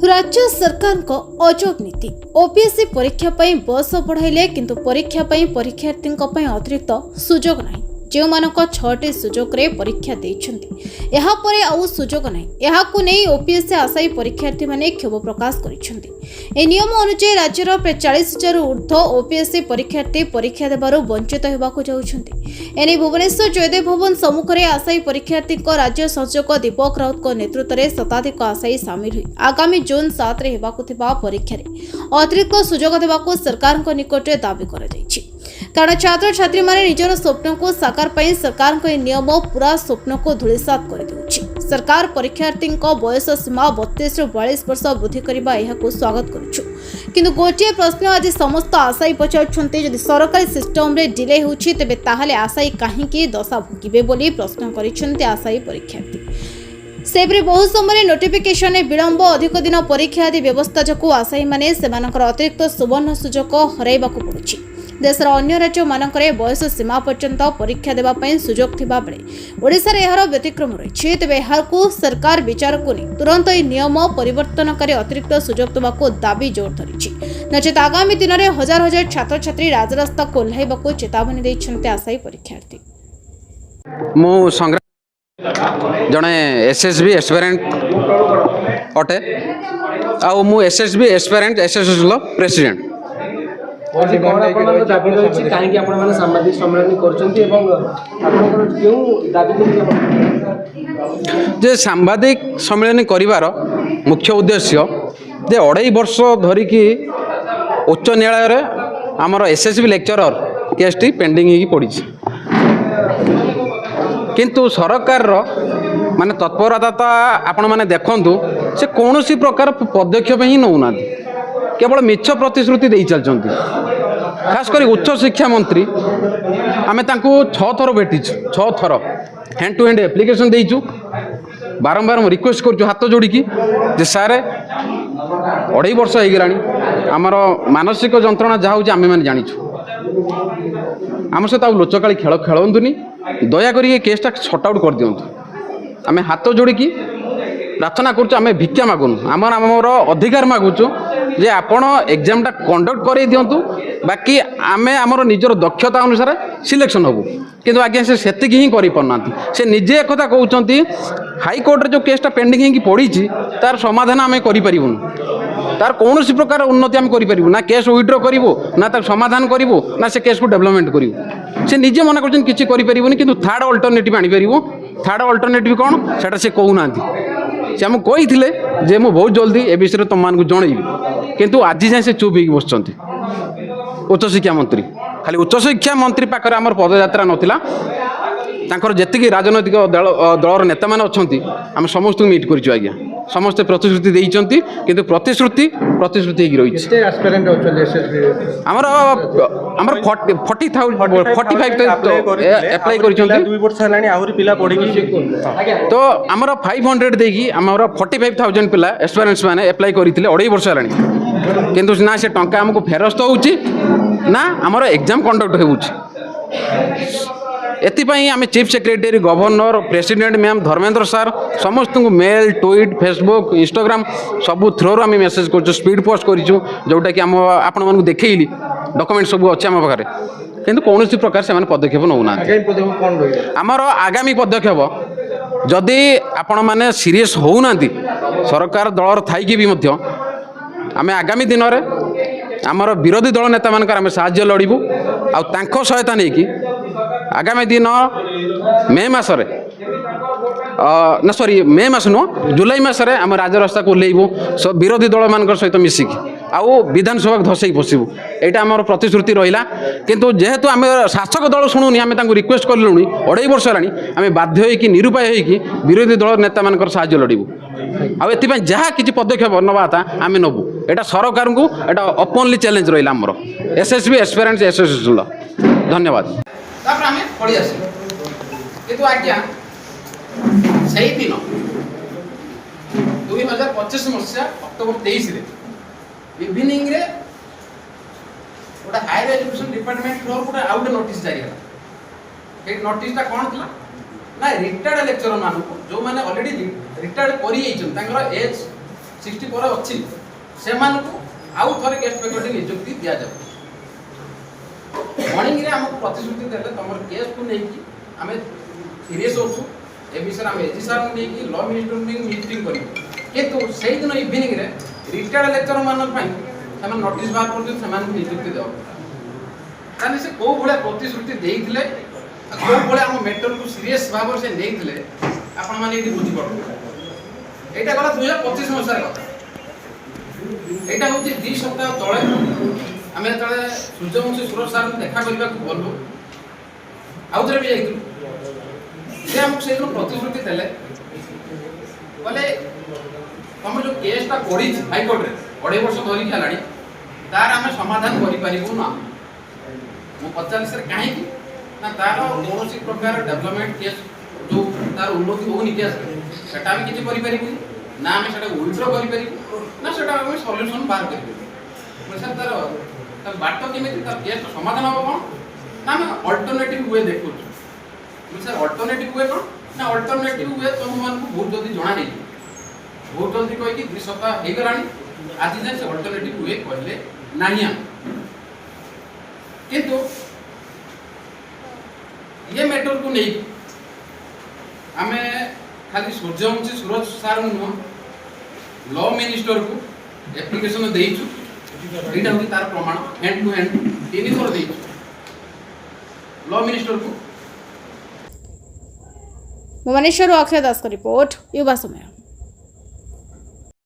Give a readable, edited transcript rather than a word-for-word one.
राज्य सरकार को अजब नीति ओपीएससी परीक्षा पर बयस बढ़ाइले किंतु परीक्षा पर परीक्षार्थी अतिरिक्त सुजोग नहीं जो मानक 6टी सुजोग रे परीक्षा देइछन्ति एहा परे आउ सुजोग नहीं एहाकु नै ओपीएससी आशायी परीक्षार्थी माने क्षोभ प्रकाश करिछन्ति। ए नियम अनुसार राज्यर प्राय 40,000 ऊर्ध्व ओपीएससी परीक्षार्थी परीक्षा देबारु वंचित हेबाकु जाउछन्ति। एने भुवनेश्वर जयदेव भवन सम्मुखरे आशायी परीक्षार्थी राज्य संयोजक दीपक राउत नेतृत्व में शताधिक आशायी सामिल हुई आगामी जून 7 रे हेबाकु थिबा परीक्षा अतिरिक्त सुजोग देबाकू सरकार निकट में दाबी करा जायछि। कारण छात्र छात्री माने निजर स्वप्न को साकार पाई सरकार को नियम पूरा स्वप्न को धूलिसात कर देउछि। सरकार परीक्षार्थी बयस सीमा 32 ରୁ 42 वर्ष वृद्धि करबा एहाकू स्वागत करूछु किंतु गोटे प्रश्न आज समस्त आशायी पचारुछन्ति जदि सरकारी सिस्टम रे डिले होछि तबे ताहाले आशायी काहेकि दशा भोगिबे बोली प्रश्न करिछन्ति आशायी परीक्षार्थी। सेबरे बहुत समय नोटिफिकेशन विलंब अधिक दिन परीक्षा आदि व्यवस्था जकू आशायी माने सेमानकर अतिरिक्त सुवर्ण सुजोग हराइबाकू पड़ुछि। देशर अन्य राज्य मानकरे बयस सीमा पर्यंत परीक्षा देबा पई सुजोग थिबा बेले ओडिसा रे एहार व्यतिक्रम रहिछि तबे एहाकू सरकार विचार को नै तुरंत ए नियम परिवर्तनकारी अतिरिक्त सुजोग देबाकू दाबी जोर धरिछि नचेत आगामी दिन रे हजार हजार छात्र छात्री राजरास्ता को ओह्लाइबाकू चेतावनी दैछन्ते आशायी परीक्षार्थी। मो संग्राम जणे एसएसबी एस्पिरेंट अटे आ मु एसएसबी एस्पिरेंट एसोसिएशन प्रेसिडेंट। सामाजिक सम्मेलन जे सांबादिक सम्मेलन करिवार मुख्य उद्देश्य जे 2.5 वर्ष धरिकी उच्च न्यायालय रे आमर एसएसबी लेक्चरर केसटी पेंडिंग ही पड़ी किंतु सरकार माने तत्परता आपण माने देखंतु से कौनसी प्रकार पदक्षेप ही नौना केवल मिछ प्रतिश्रुति दे चलचंती। खास कर उच्च शिक्षा मंत्री आमे तांको 6 थर भेटिछु 6 थर हैंड टू हैंड एप्लिकेशन देइछु बारंबार रिक्वेस्ट करछु हाथ जोड़िकी जे सारे 2.5 वर्ष हो गलानी आमर मानसिक जंत्रणा जहाँ होची आमे माने जानिछु आम सहित लोचकाली खेल खेलतुनि दया करी केसटा सॉर्ट आउट कर दियंतु। आमे हाथ जोड़िकी प्रार्थना करूँ आम भिक्षा मागुनु आमर अधिकार मागुचु जे आपण एग्जामटा कंडक्ट कर दिंतु बाकी आमे आमर निजर दक्षता अनुसार सिलेक्शन हबु किंतु आज्ञा से ही करि पड़ना से निजे एक कथा कहउचंती हाईकोर्ट जो केसटा पेंडिंग ही पड़ी तार समाधान आम करिपरिबुन तार कौन प्रकार उन्नति आम करिपरिबु ना केस विड्रॉ करिवो ना तार समाधान करिवो ना से केस को डेवलपमेंट करिवो से निजे मना करछन किछि करिपरिबुनी किंतु थर्ड अल्टरनेटिव आनि परिवो। थर्ड अल्टरनेटिव कौन सेटा से कहूनांती से आमको कही जे मु बहुत जल्दी ए विषय तुम मान जनइबी किंतु आज जाए से चुप हो बसचंती। उच्च शिक्षा मंत्री खाली उच्च शिक्षा मंत्री पाखरे आमर पदयात्रा नथिला तांकर जेतिकी राजनैतिक दलर नेता माने अछंती आम समस्त मीट करिछु आज्ञा समस्त प्रतिश्रुति देइचंती किंतु प्रतिश्रुति ही रही केते एस्पिरेंट होचले एसएसबी आमर 45 अप्लाई करिचंती 2 वर्ष हलानी आहुरी पिला पढिकी तो आमर 500 देकी आमर 45,000 पिला एस्पिरेंट्स माने अप्लाई करिथिले 2.5 वर्ष हलानी किंतु ना से टंका हमको फेरस्त होउची ना आमर एग्जाम कंडक्ट होउची। एथिपाई आम chief secretary governor president ma'am Dharmendra सार समस्त को मेल ट्वीट फेसबुक इंस्टाग्राम सबू थ्रो आम मेसेज कर स्पीड पोस्ट करूँ जोटा कि आम आपण देखली डॉक्यूमेंट सब अच्छे आम पाखे किंतु कौन प्रकार से पदक्षेप नौना आमर आगामी पदक्षेप जदि आपण मैंने सीरीयस होना सरकार दलर थी भी आम आगामी दिन में आमर विरोधी दल नेता मान आम साहाय्य लड़बू आ सहायता नहीं कि आगामी दिन मे मसरे ना सॉरी मे मस नुह जुलाई मसरे आम राजरास्ता को ओह्लैबू सब विरोधी दल मान सहित मिसिकी आउ विधानसभा धसई बसबू यहाँ आमर प्रतिश्रुति रहा किंतु जेहेतु आम शासक दल शुणुनी आम रिक्वेस्ट कलुणी 2.5 वर्ष है आम बाध्य होगी निरुपाय होगी विरोधी दल नेता मान साहाय्य लड़बू आउ जहाँ किसी पदक्षेप नवा था आम नबू यहाँ सरकार को यहाँ ओपनली चैलेंज रहा आमर एसएसबी एस्पिरेंट्स एसोसिएशन। धन्यवाद। आज्ञा से दिन 2025 मसीहा अक्टोबर 23 इवनिंग रे गोटे हायर एजुकेशन डिपार्टमेंट फ्लोर गोटे आउ गोटे नोटिस जारी है नोटिसटा कौन था ना रिटायर्ड लेक्चरर मानक जो मैंने ऑलरेडी रिटायर्ड कर एज 64 ଅଛି ସେମାନଙ୍କୁ ଆଉ ଥରେ ଗେଷ୍ଟ ଫ୍ୟାକଲ୍ଟି ନିଯୁକ୍ତି ଦିଆଯାଉ। ମର୍ଣ୍ଣିଂରେ ଆମକୁ ପ୍ରତିଶ୍ରୁତି ଦେଲେ ତମର କେସ୍କୁ ନେଇକି ଆମେ ସିରିୟସ୍ ଅଛୁ, ଏ ବିଷୟରେ ଆମେ ଏଜି ସାର୍ଙ୍କୁ ନେଇକି ଲ ମିନିଷ୍ଟରଙ୍କୁ ନେଇକି ମିଟିଂ କରିବୁ। କିନ୍ତୁ ସେଇଦିନ ଇଭିନିଂରେ ରିଟାୟାର୍ଡ ଲେକ୍ଚର ମାନଙ୍କ ପାଇଁ ସେମାନେ ନୋଟିସ୍ ବାହାର କରୁଛନ୍ତି ସେମାନଙ୍କୁ ନିଯୁକ୍ତି ଦେବ। ତାହେଲେ ସେ କୋଉ ଭଳିଆ ପ୍ରତିଶ୍ରୁତି ଦେଇଥିଲେ, କୋଉ ଭଳିଆ ଆମ ମେଟରକୁ ସିରିୟସ୍ ଭାବରେ ସେ ନେଇଥିଲେ ଆପଣମାନେ ଏଇଠି ବୁଝିପାରୁଛନ୍ତି। এইটা গলা 2025 মସିହାର କଥା। এইটা হচ্ছে 2 সপ্তাহ তଳେ ଆମେ ଯେତେବେଳେ ସୂର୍ଯ୍ୟବଂଶୀ ସୁରଜ ସାର୍ଙ୍କୁ ଦେଖା କରିବାକୁ ଗଲୁ, ଆଉଥରେ ବି ଯାଇଥିଲୁ, ସେ ଆମକୁ ସେଇଦିନ ପ୍ରତିଶ୍ରୁତି ଦେଲେ, କହିଲେ ତମର ଯୋଉ କେସ୍ଟା ପଡ଼ିଛି ହାଇକୋର୍ଟରେ 2.5 ବର୍ଷ ଧରିକି ହେଲାଣି ତାର ଆମେ ସମାଧାନ କରିପାରିବୁ ନା। ମୁଁ ପଚାରିଲି ସାର୍ କାହିଁକି ନା ତାର କୌଣସି ପ୍ରକାର ଡେଭଲପମେଣ୍ଟ କେସ୍ ଯୋଉ ତାର ଉନ୍ନତି ହଉନି କେସ୍ରେ সেটা আমি কিছু করিপারিবু না, আমি সেটা উইথড্র করিপারিবু না, সেটা আমি সলিউশন বার করিপারিবু। স্যার তার বাট কেমিতি তার কেস সমাধান হব কোন না, আমি অল্টারনেটিভ ওয়ে দেখুছু। স্যার অল্টারনেটিভ ওয়ে কোন না, অল্টারনেটিভ ওয়ে তোমাকে বহুত জলদি জনা নেই, বহুত জলদি কইকি 2 সপ্তাহ হয়ে গলানি, আজি যাই সে অল্টারনেটিভ ওয়ে কইলে নাই। কিন্তু ये मैटर को नहीं आमे खाली सूर्यवंशी सूरज सार नुह ल मिनिस्टर को एप्लिकेशन देइछु। एटा होती तार प्रमाण हैंड टू हैंड 3 थर देइछु ल मिनिस्टर को। भुवनेश्वर अक्षय दास का रिपोर्ट, युवा समय।